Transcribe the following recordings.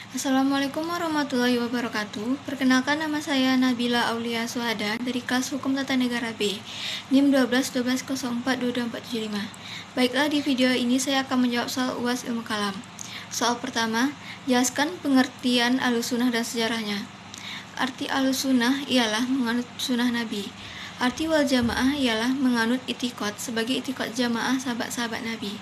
Assalamualaikum warahmatullahi wabarakatuh. Perkenalkan, nama saya Nabila Aulia Suhada dari kelas Hukum Tata Negara B, NIM 12 1204 2245. Baiklah, di video ini saya akan menjawab soal UAS Ilmu Kalam. Soal pertama, jelaskan pengertian Ahlussunnah dan sejarahnya. Arti Ahlussunnah ialah menganut sunnah Nabi. Arti wal jamaah ialah menganut itikad sebagai itikad jamaah sahabat-sahabat Nabi.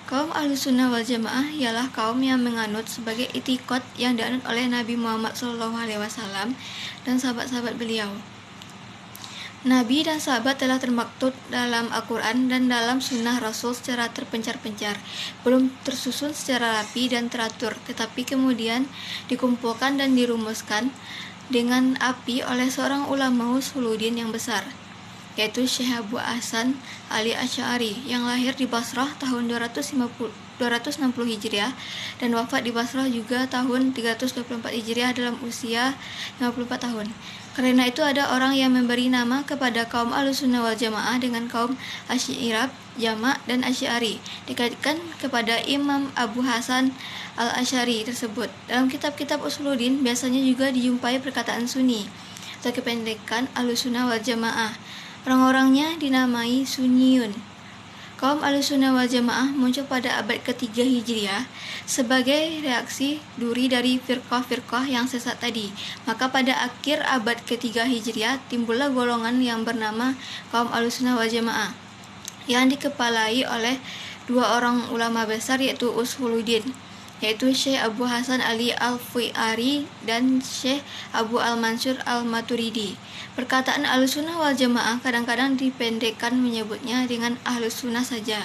Kaum Ahlussunnah wal Jamaah ialah kaum yang menganut sebagai itikad yang dianut oleh Nabi Muhammad SAW dan sahabat-sahabat beliau. Nabi dan sahabat telah termaktub dalam Al-Quran dan dalam sunnah Rasul secara terpencar-pencar, belum tersusun secara rapi dan teratur, tetapi kemudian dikumpulkan dan dirumuskan dengan api oleh seorang ulama Usuluddin yang besar, yaitu Syekh Abu Hasan Ali Asy'ari yang lahir di Basrah tahun 260 Hijriah dan wafat di Basrah juga tahun 324 Hijriah dalam usia 54 tahun. Karena itu ada orang yang memberi nama kepada kaum Ahlussunnah wal Jamaah dengan kaum Asy'ariyah, Jama' dan Asy'ari, dikaitkan kepada Imam Abu Hasan Al-Asy'ari tersebut. Dalam kitab-kitab Usuluddin biasanya juga dijumpai perkataan Sunni atau kependekan Ahlussunnah wal Jamaah. Orang-orangnya dinamai Sunniyun. Kaum Ahlussunnah wal Jamaah muncul pada abad ke-3 Hijriah sebagai reaksi duri dari firqah-firqah yang sesat tadi. Maka pada akhir abad ke-3 Hijriah timbullah golongan yang bernama kaum Ahlussunnah wal Jamaah yang dikepalai oleh dua orang ulama besar, yaitu Usuluddin, yaitu Syekh Abu Hasan Ali Al-Fi'ari dan Syekh Abu Al-Mansur Al-Maturidi. Perkataan Ahlussunnah wal Jamaah kadang-kadang dipendekkan menyebutnya dengan Ahlussunnah saja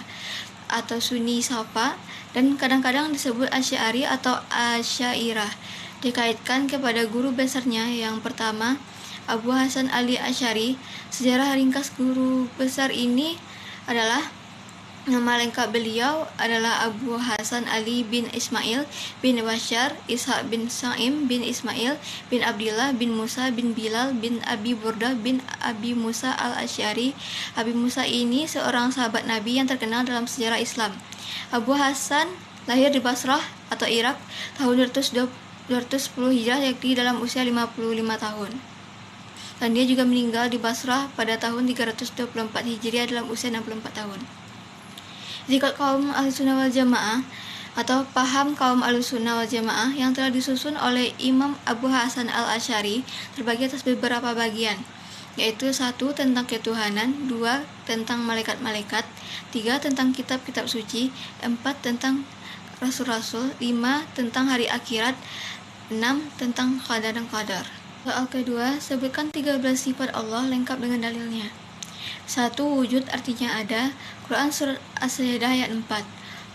atau Sunni Safa, dan kadang-kadang disebut Asy'ari atau Asy'ariyah, dikaitkan kepada guru besarnya yang pertama, Abu Hasan Ali Asy'ari. Sejarah ringkas guru besar ini adalah: nama lengkap beliau adalah Abu Hasan Ali bin Ismail bin Bashar Ishaq bin Sa'im bin Ismail bin Abdillah bin Musa bin Bilal bin Abi Burdah bin Abi Musa al-Asy'ari. Abi Musa ini seorang sahabat Nabi yang terkenal dalam sejarah Islam. Abu Hasan lahir di Basrah atau Irak tahun 210 Hijrah, yakni dalam usia 55 tahun. Dan dia juga meninggal di Basrah pada tahun 324 Hijriah dalam usia 64 tahun. Itikad kaum Ahlussunnah wal Jamaah atau paham kaum Ahlussunnah wal Jamaah yang telah disusun oleh Imam Abu Hasan Al-Asy'ari terbagi atas beberapa bagian, yaitu 1. Tentang ketuhanan, 2. Tentang malaikat-malaikat, 3. Tentang kitab-kitab suci, 4. Tentang rasul-rasul, 5. Tentang hari akhirat, 6. Tentang qadar dan qadar. Soal kedua, sebutkan 13 sifat Allah lengkap dengan dalilnya. 1. Wujud artinya ada. Quran Surat As-Sajdah ayat 4.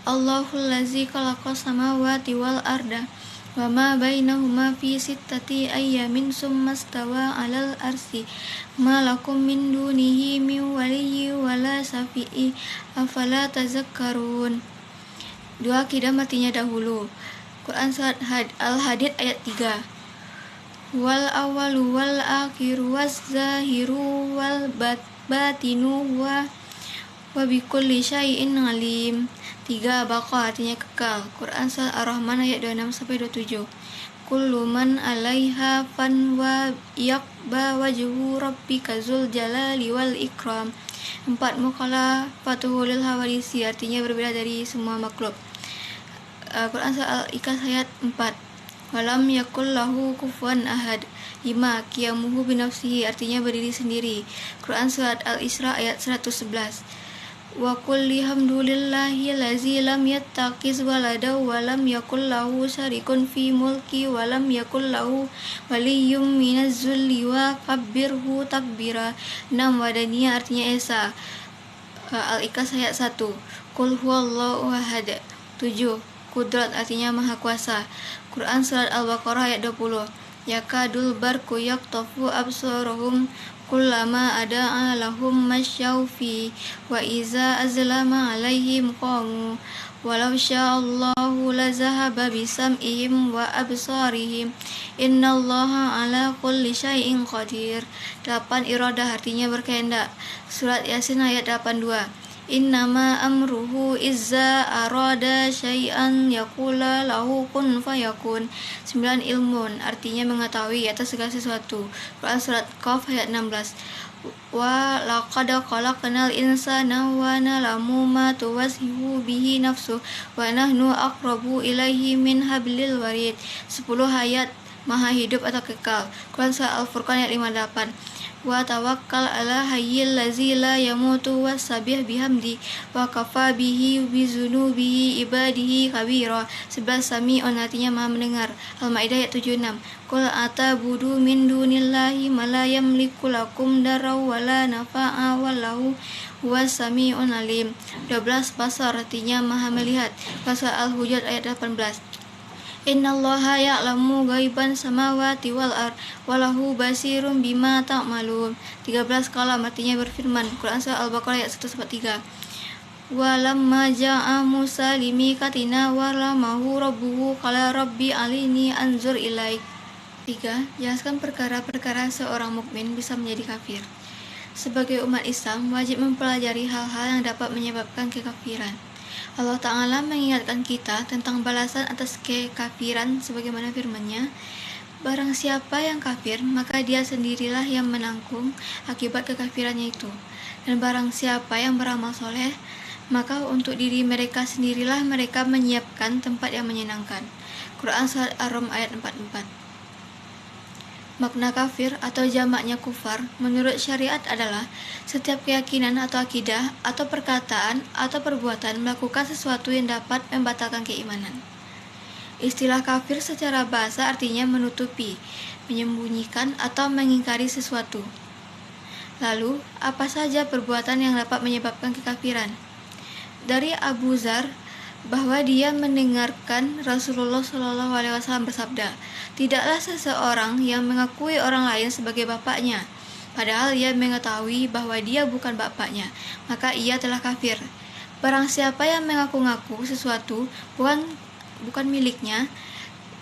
Allahul ladzi khalaqas samawati wal arda wa ma bainahuma fi sittati ayyamin summa stawa 'alal arsy ma lakum min dunihi min waliyyin wala syafi'i afala tazakkarun. 2. Qidam artinya dahulu. Quran Surat Al-Hadid ayat 3. Wal awwalu wal akhiru waz zahiru wal batinu wa bikulli syai'in alim. 3. Baqa artinya kekal. Quran Surat Ar-Rahman ayat 26-27. Kullu man 'alaiha fan wa yaqba wajhu rabbika dzul jalali wal ikram. 4. Mukhalafatuhu lil hawadisi artinya berbeda dari semua makhluk. Quran Surat Al-Ikhlas ayat 4. Walam yakul lahu kufuwan ahad. 5. Qiyamuhu binafsihi artinya berdiri sendiri. Quran Surat Al-Isra ayat 111. Wa qul hamdulillahi allazi lam yattakhiz walada wa lam yakul lahu syarikun fi mulki wa lam yakul lahu waliyyun minaz zulli wa kabbirhu takbira. 6. Wadaniyah artinya esa. Al-Ikhlas ayat 1. Qul huwallahu ahad. 7. Kudrat artinya maha kuasa. Quran Surat Al-Baqarah ayat 20. Yakadul barku yaktafu absaruhum kullama ada'a lahum masyaw fi wa iza azlama alaihim qamu walau sya'allahu lazahaba bisam'ihim wa absarihim innallaha ala kulli syai'in qadir. 8. Iradah artinya berkehendak. Surat Yasin ayat 82. Innama amruhu izza arada syai'an yaqula lahu kun fayakun. 9. Ilmun, artinya mengetahui atas segala sesuatu. Quran Surat Qaf ayat 16. Wa laqad khalaqnal insana wa na'lamu ma tuwaswisu bihi nafsuhu wa nahnu aqrabu ilaihi min hablil warid. 10. Hayat, maha hidup atau kekal. Quran Surat Al-Furqan ayat 58. Wa tawakkal ala hayyil ladzi la yamutu wasabbih bihamdi wa kafa bihi bizunubihi ibadihi khabira. 11. Sami'un, artinya maha mendengar. Al-Maidah ayat 76. Qul atabudu min dunillahi ma la yamliku lakum darra wala nafa'a wallahu huwas sami'un alim. 12. Basar, artinya maha melihat. Surah Al-Hujurat ayat 18. Innallaha ya'lamu ghaiban samawati wal ard walahu basirum bima ta'malun. 13. Kalam, artinya berfirman. Quran Surah Al-Baqarah ayat 143. Walamma ja'a Musa limikatina waramahu rabbuhu qala rabbi alini anzur ilaik. 3. Jelaskan perkara-perkara seorang mukmin bisa menjadi kafir. Sebagai umat Islam wajib mempelajari hal-hal yang dapat menyebabkan kekafiran. Allah Ta'ala mengingatkan kita tentang balasan atas kekafiran sebagaimana firman-Nya, barang siapa yang kafir, maka dia sendirilah yang menanggung akibat kekafirannya itu. Dan barang siapa yang beramal soleh, maka untuk diri mereka sendirilah mereka menyiapkan tempat yang menyenangkan. Quran Surat Ar-Rum ayat 44. Makna kafir atau jamaknya kufar menurut syariat adalah setiap keyakinan atau akidah atau perkataan atau perbuatan melakukan sesuatu yang dapat membatalkan keimanan. Istilah kafir secara bahasa artinya menutupi, menyembunyikan atau mengingkari sesuatu. Lalu, apa saja perbuatan yang dapat menyebabkan kekafiran? Dari Abu Dzar bahwa dia mendengarkan Rasulullah SAW bersabda, tidaklah seseorang yang mengakui orang lain sebagai bapaknya, padahal ia mengetahui bahwa dia bukan bapaknya, maka ia telah kafir. Barang siapa yang mengaku-ngaku sesuatu bukan miliknya,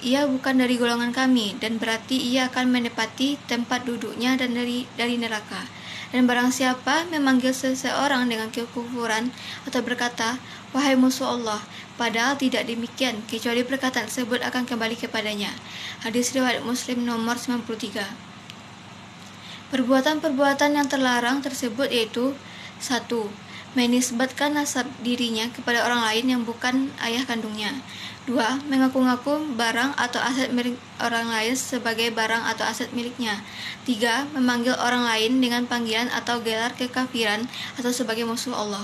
ia bukan dari golongan kami, dan berarti ia akan menepati tempat duduknya dan dari neraka. Dan barang siapa memanggil seseorang dengan kekufuran atau berkata, wahai musuh Allah, padahal tidak demikian, kecuali perkataan tersebut akan kembali kepadanya. Hadis riwayat Muslim nomor 93. Perbuatan-perbuatan yang terlarang tersebut yaitu 1. Menisbatkan nasab dirinya kepada orang lain yang bukan ayah kandungnya. 2. Mengaku-ngaku barang atau aset milik orang lain sebagai barang atau aset miliknya. 3. Memanggil orang lain dengan panggilan atau gelar kekafiran atau sebagai musuh Allah.